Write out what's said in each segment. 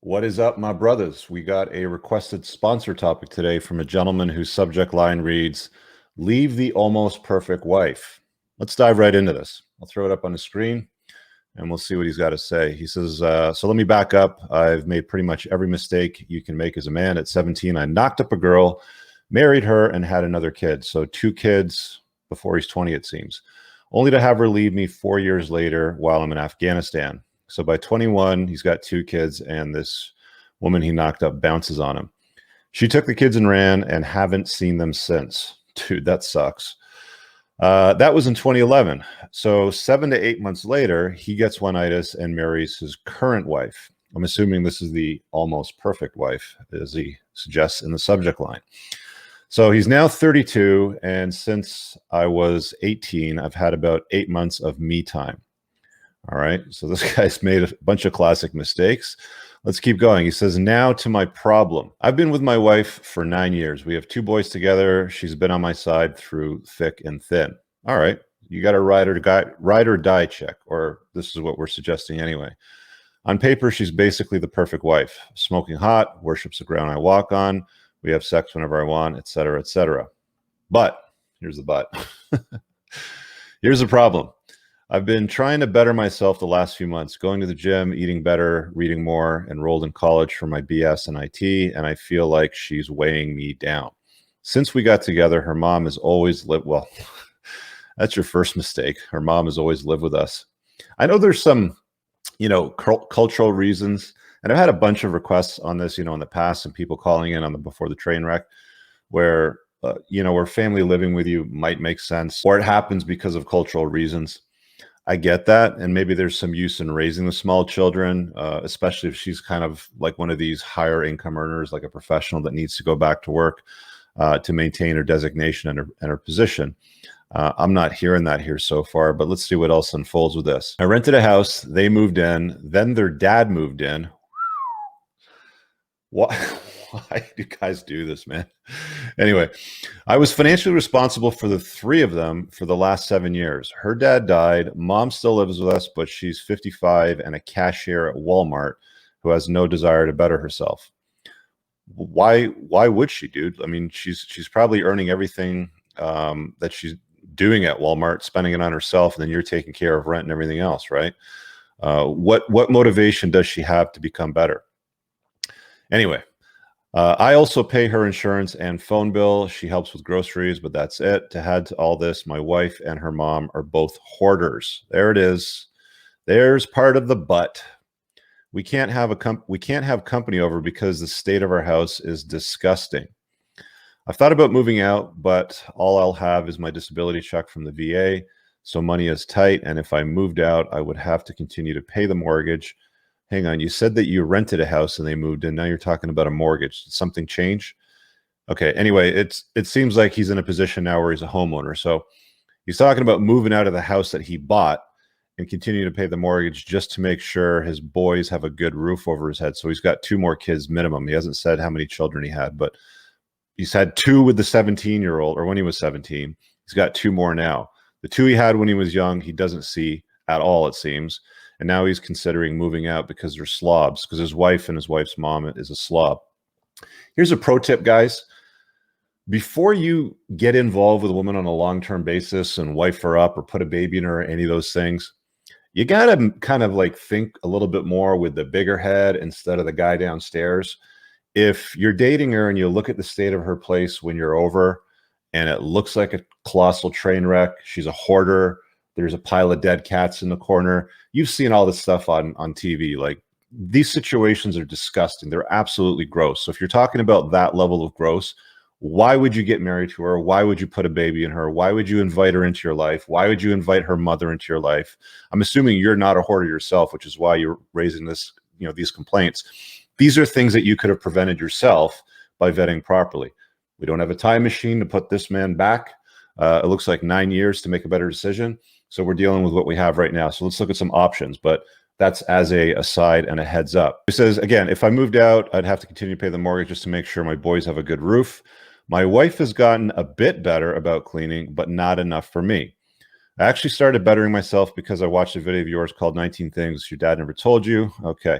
What is up, my brothers? We got a requested sponsor topic today from a gentleman whose subject line reads, "Leave the almost perfect wife." Let's dive right into this. I'll throw it up on the screen and we'll see what he's got to say. He says, so let me back up. I've made pretty much every mistake you can make as a man. At 17, I knocked up a girl, married her, and had another kid. So 2 kids before he's 20, it seems, only to have her leave me 4 years later while I'm in Afghanistan. So by 21, he's got 2 kids, and this woman he knocked up bounces on him. She took the kids and ran, and haven't seen them since. Dude, that sucks. That was in 2011. So 7 to 8 months later, he gets one-itis and marries his current wife. I'm assuming this is the almost perfect wife, as he suggests in the subject line. So he's now 32, and since I was 18, I've had about 8 months of me time. All right, so this guy's made a bunch of classic mistakes. Let's keep going. He says, now to my problem. I've been with my wife for 9 years. We have 2 boys together. She's been on my side through thick and thin. All right, you got a ride or die check, or this is what we're suggesting anyway. On paper, she's basically the perfect wife. Smoking hot, worships the ground I walk on. We have sex whenever I want, etc., etc. But, here's the but. Here's the problem. I've been trying to better myself the last few months, going to the gym, eating better, reading more, enrolled in college for my BS and IT, and I feel like she's weighing me down. Since we got together, her mom has always lived, well, that's your first mistake. Her mom has always lived with us. I know there's some, cultural reasons, and I've had a bunch of requests on this, in the past, and people calling in on the before the train wreck, where, where family living with you might make sense, or it happens because of cultural reasons. I get that, and maybe there's some use in raising the small children, especially if she's kind of like one of these higher income earners, like a professional that needs to go back to work to maintain her designation and her position. I'm not hearing that here so far, but let's see what else unfolds with this. I rented a house, they moved in, then their dad moved in. What? Why do you guys do this, man? Anyway, I was financially responsible for the 3 of them for the last 7 years. Her dad died. Mom still lives with us, but she's 55 and a cashier at Walmart who has no desire to better herself. Why would she, dude? I mean, she's probably earning everything that she's doing at Walmart, spending it on herself, and then you're taking care of rent and everything else, right? What motivation does she have to become better? Anyway, I also pay her insurance and phone bill. She helps with groceries, but that's it. To add to all this, my wife and her mom are both hoarders. There it is. There's part of the but. We can't have company over because the state of our house is disgusting. I've thought about moving out, but all I'll have is my disability check from the VA. So money is tight, and if I moved out, I would have to continue to pay the mortgage. Hang on, you said that you rented a house and they moved in. Now you're talking about a mortgage. Did something change? Okay, anyway, it seems like he's in a position now where he's a homeowner. So he's talking about moving out of the house that he bought and continuing to pay the mortgage just to make sure his boys have a good roof over his head. So he's got 2 more kids minimum. He hasn't said how many children he had, but he's had 2 with the 17-year-old, or when he was 17. He's got 2 more now. The 2 he had when he was young, he doesn't see at all, it seems. And now he's considering moving out because they're slobs, because his wife and his wife's mom is a slob. Here's a pro tip, guys. Before you get involved with a woman on a long-term basis and wife her up or put a baby in her or any of those things, you got to kind of like think a little bit more with the bigger head instead of the guy downstairs. If you're dating her and you look at the state of her place when you're over and it looks like a colossal train wreck, she's a hoarder, there's a pile of dead cats in the corner. You've seen all this stuff on TV. Like, these situations are disgusting. They're absolutely gross. So if you're talking about that level of gross, why would you get married to her? Why would you put a baby in her? Why would you invite her into your life? Why would you invite her mother into your life? I'm assuming you're not a hoarder yourself, which is why you're raising this, these complaints. These are things that you could have prevented yourself by vetting properly. We don't have a time machine to put this man back. It looks like 9 years to make a better decision. So we're dealing with what we have right now. So let's look at some options, but that's as a aside and a heads up. It says, again, if I moved out, I'd have to continue to pay the mortgage just to make sure my boys have a good roof. My wife has gotten a bit better about cleaning, but not enough for me. I actually started bettering myself because I watched a video of yours called 19 Things Your Dad Never Told You. Okay.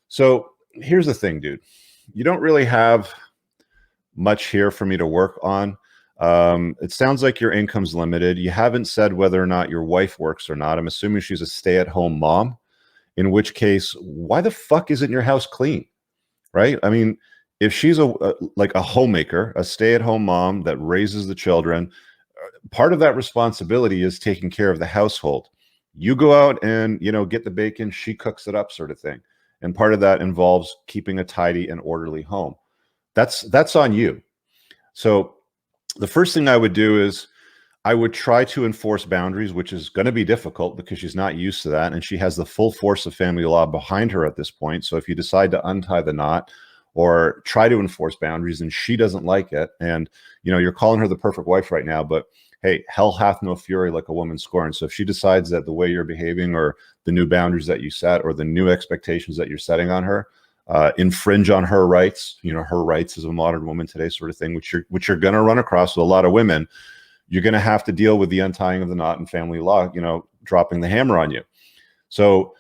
So here's the thing, dude. You don't really have much here for me to work on. It sounds like your income's limited. You haven't said whether or not your wife works or not. I'm assuming she's a stay-at-home mom, in which case, why the fuck isn't your house clean? Right? I mean, if she's like a homemaker, a stay-at-home mom that raises the children, part of that responsibility is taking care of the household. You go out and, get the bacon, she cooks it up, sort of thing. And part of that involves keeping a tidy and orderly home. That's on you. So the first thing I would do is I would try to enforce boundaries, which is going to be difficult because she's not used to that. And she has the full force of family law behind her at this point. So if you decide to untie the knot or try to enforce boundaries and she doesn't like it, and you're calling her the perfect wife right now, but hey, hell hath no fury like a woman scorned. So if she decides that the way you're behaving or the new boundaries that you set or the new expectations that you're setting on her infringe on her rights, her rights as a modern woman today, sort of thing, which you're going to run across with a lot of women, you're going to have to deal with the untying of the knot and family law, dropping the hammer on you. So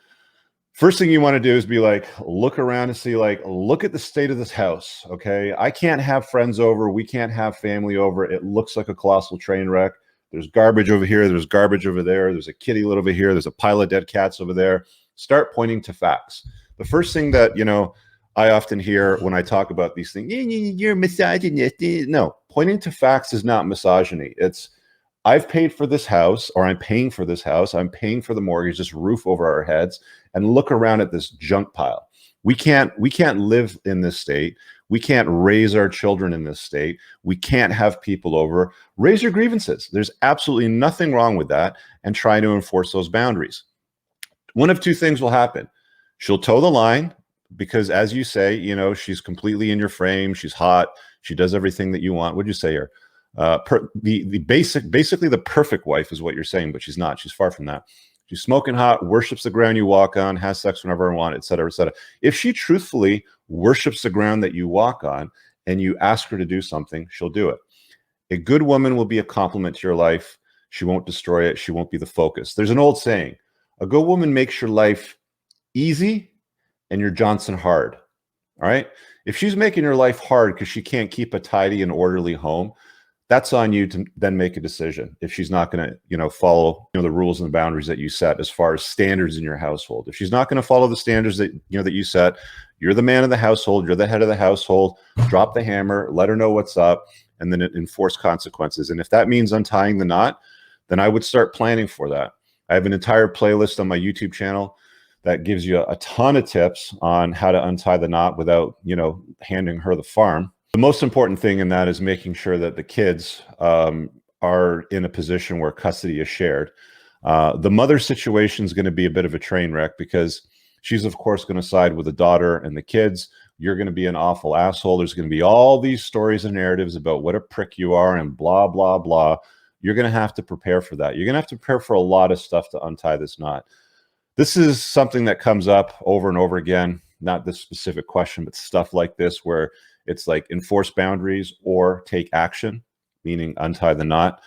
first thing you want to do is be like, look around and see, like, look at the state of this house. Okay. I can't have friends over. We can't have family over. It looks like a colossal train wreck. There's garbage over here. There's garbage over there. There's a kitty litter over here. There's a pile of dead cats over there. Start pointing to facts. The first thing that, I often hear when I talk about these things, you're misogynist. No, pointing to facts is not misogyny. It's, I've paid for this house, or I'm paying for this house. I'm paying for the mortgage, this roof over our heads, and look around at this junk pile. We can't live in this state. We can't raise our children in this state. We can't have people over. Raise your grievances. There's absolutely nothing wrong with that, and try to enforce those boundaries. One of two things will happen. She'll toe the line because, as you say, she's completely in your frame. She's hot. She does everything that you want. What'd you say here? Basically the perfect wife is what you're saying, but she's not. She's far from that. She's smoking hot, worships the ground you walk on, has sex whenever I want, et cetera, et cetera. If she truthfully worships the ground that you walk on and you ask her to do something, she'll do it. A good woman will be a complement to your life. She won't destroy it. She won't be the focus. There's an old saying, a good woman makes your life easy and your Johnson hard. All right. If she's making your life hard because she can't keep a tidy and orderly home, that's on you to then make a decision. If she's not going to, follow, the rules and the boundaries that you set as far as standards in your household. If she's not going to follow the standards that, that you set, you're the man of the household, you're the head of the household, drop the hammer, let her know what's up, and then enforce consequences. And if that means untying the knot, then I would start planning for that. I have an entire playlist on my YouTube channel that gives you a ton of tips on how to untie the knot without, handing her the farm. The most important thing in that is making sure that the kids are in a position where custody is shared. The mother situation is going to be a bit of a train wreck because she's, of course, going to side with the daughter and the kids. You're going to be an awful asshole. There's going to be all these stories and narratives about what a prick you are and blah, blah, blah. You're going to have to prepare for that. You're going to have to prepare for a lot of stuff to untie this knot. This is something that comes up over and over again, not this specific question, but stuff like this where it's like enforce boundaries or take action, meaning untie the knot.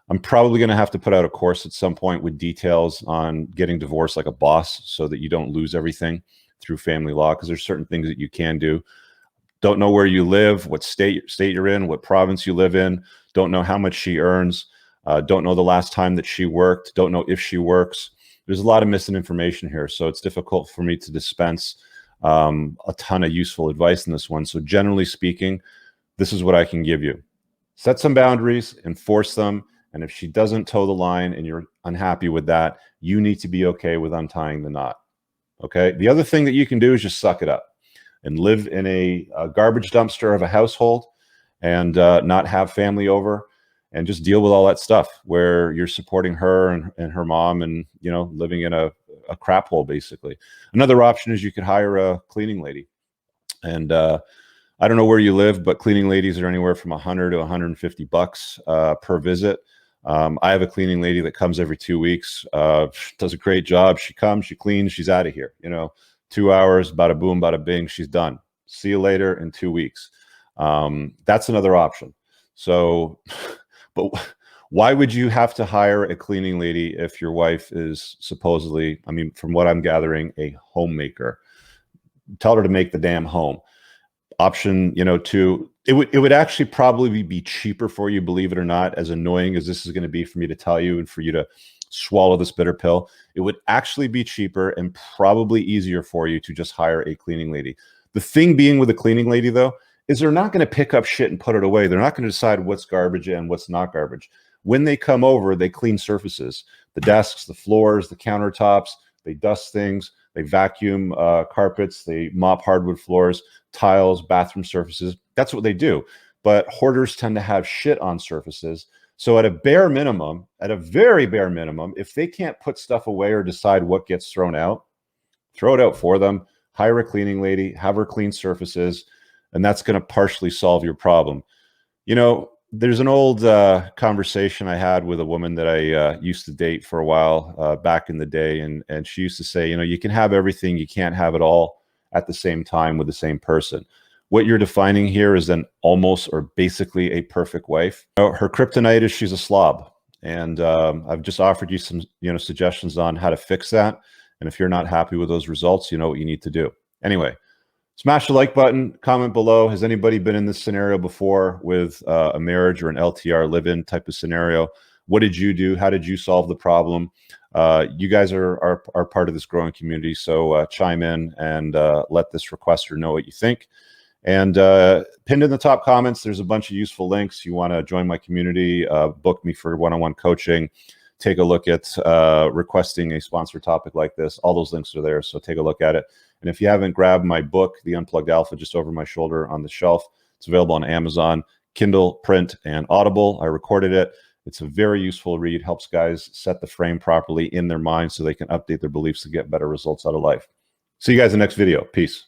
I'm probably going to have to put out a course at some point with details on getting divorced like a boss so that you don't lose everything through family law, because there's certain things that you can do. Don't know where you live, what state you're in, what province you live in. Don't know how much she earns. Don't know the last time that she worked. Don't know if she works. There's a lot of missing information here, so it's difficult for me to dispense a ton of useful advice in this one. So generally speaking, this is what I can give you. Set some boundaries, enforce them, and if she doesn't toe the line and you're unhappy with that, you need to be okay with untying the knot. Okay? The other thing that you can do is just suck it up and live in a garbage dumpster of a household and not have family over, and just deal with all that stuff where you're supporting her and her mom and, living in a crap hole, basically. Another option is you could hire a cleaning lady. And I don't know where you live, but cleaning ladies are anywhere from $100 to $150 per visit. I have a cleaning lady that comes every 2 weeks, does a great job. She comes, she cleans, she's out of here. 2 hours, bada boom, bada bing, she's done. See you later in 2 weeks. That's another option. So, but why would you have to hire a cleaning lady if your wife is supposedly, from what I'm gathering, a homemaker? tell her to make the damn home. Option, two, it would actually probably be cheaper for you, believe it or not, as annoying as this is going to be for me to tell you and for you to swallow this bitter pill. It would actually be cheaper and probably easier for you to just hire a cleaning lady. The thing being with a cleaning lady, though, is they're not going to pick up shit and put it away. They're not going to decide what's garbage and what's not garbage. When they come over, they clean surfaces, the desks, the floors, the countertops. They dust things. They vacuum carpets. They mop hardwood floors, tiles, bathroom surfaces. That's what they do. But hoarders tend to have shit on surfaces. So at a bare minimum, at a very bare minimum, if they can't put stuff away or decide what gets thrown out, throw it out for them. Hire a cleaning lady, have her clean surfaces, and that's going to partially solve your problem. There's an old conversation I had with a woman that I used to date for a while back in the day, and she used to say, you can have everything, you can't have it all at the same time with the same person. What you're defining here is an almost or basically a perfect wife. Her kryptonite is she's a slob, and I've just offered you some suggestions on how to fix that. And if you're not happy with those results, you know what you need to do. Anyway, smash the like button, comment below. Has anybody been in this scenario before with a marriage or an LTR live-in type of scenario? What did you do? How did you solve the problem? You guys are part of this growing community, so chime in and let this requester know what you think. And pinned in the top comments, there's a bunch of useful links. You want to join my community, book me for one-on-one coaching, take a look at requesting a sponsored topic like this. All those links are there, so take a look at it. And if you haven't grabbed my book, The Unplugged Alpha, just over my shoulder on the shelf, it's available on Amazon, Kindle, print, and Audible. I recorded it. It's a very useful read, helps guys set the frame properly in their mind so they can update their beliefs to get better results out of life. See you guys in the next video. Peace.